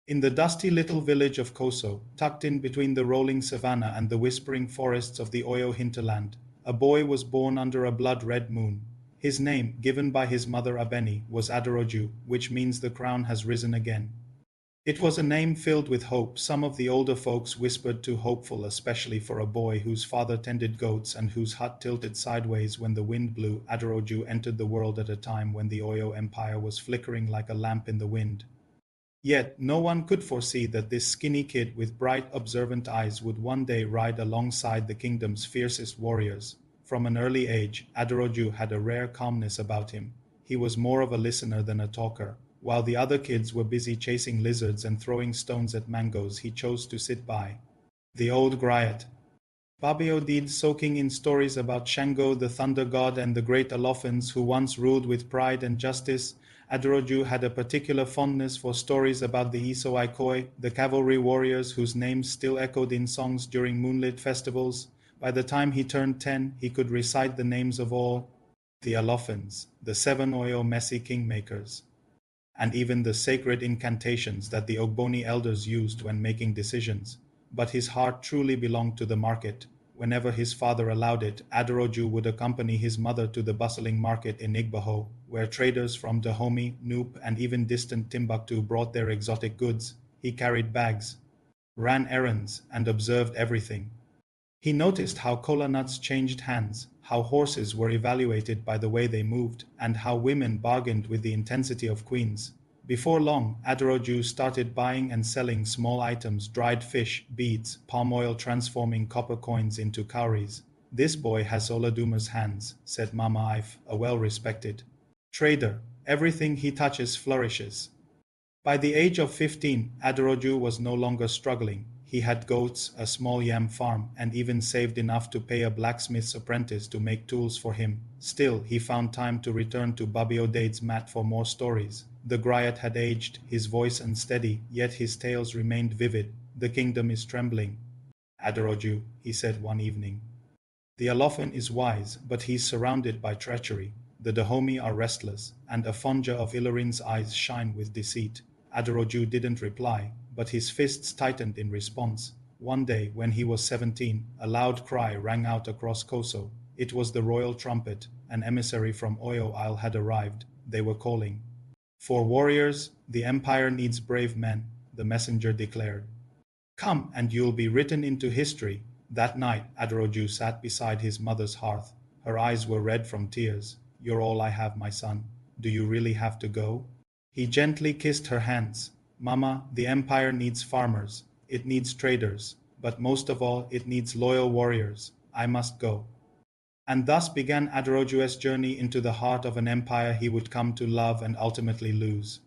In the dusty little village of Koso, tucked in between the rolling savanna and the whispering forests of the Oyo hinterland, a boy was born under a blood-red moon. His name, given by his mother Abeni, was Aderoju, which means the crown has risen again. It was a name filled with hope. Some of the older folks whispered too hopeful, especially for a boy whose father tended goats and whose hut tilted sideways when the wind blew. Aderoju entered the world at a time when the Oyo Empire was flickering like a lamp in the wind. Yet no one could foresee that this skinny kid with bright, observant eyes would one day ride alongside the kingdom's fiercest warriors. From an early age, Aderoju had a rare calmness about him. He was more of a listener than a talker. While the other kids were busy chasing lizards and throwing stones at mangoes, he chose to sit by. The old griot, Baba Odede, soaking in stories about Shango the thunder god and the great Ilorins who once ruled with pride and justice. Aderoju had a particular fondness for stories about the Eso Ikoyi, the cavalry warriors whose names still echoed in songs during moonlit festivals. By the time he turned 10, he could recite the names of all the Ilorins, the 7 Oyo Messi kingmakers, and even the sacred incantations that the Ogboni elders used when making decisions. But his heart truly belonged to the market. Whenever his father allowed it, Aderoju would accompany his mother to the bustling market in Igboho, where traders from Dahomey, Nupe, and even distant Timbuktu brought their exotic goods. He carried bags, ran errands, and observed everything. He noticed how kola nuts changed hands, how horses were evaluated by the way they moved, and how women bargained with the intensity of queens. Before long, Aderoju started buying and selling small items: dried fish, beads, palm oil, transforming copper coins into cowries. "This boy has Oladuma's hands," said Mama Ife, a well-respected trader. "Everything he touches flourishes." By the age of 15, Aderoju was no longer struggling. He had goats, a small yam farm, and even saved enough to pay a blacksmith's apprentice to make tools for him. Still, he found time to return to Baba Odede's mat for more stories. The griot had aged, his voice unsteady, yet his tales remained vivid. "The kingdom is trembling, Aderoju," he said one evening. "The Ilorin is wise, but he's surrounded by treachery. The Dahomey are restless, and a Fonja of Ilorin's eyes shine with deceit." Aderoju didn't reply, but his fists tightened in response. One day, when he was 17, a loud cry rang out across Koso. It was the royal trumpet. An emissary from Oyo Isle had arrived. They were calling for warriors. "The empire needs brave men," the messenger declared. "Come, and you'll be written into history." That night, Aderoju sat beside his mother's hearth. Her eyes were red from tears. "You're all I have, my son. Do you really have to go?" He gently kissed her hands. "Mama, the empire needs farmers. It needs traders. But most of all, it needs loyal warriors. I must go." And thus began Aderoju's journey into the heart of an empire he would come to love and ultimately lose.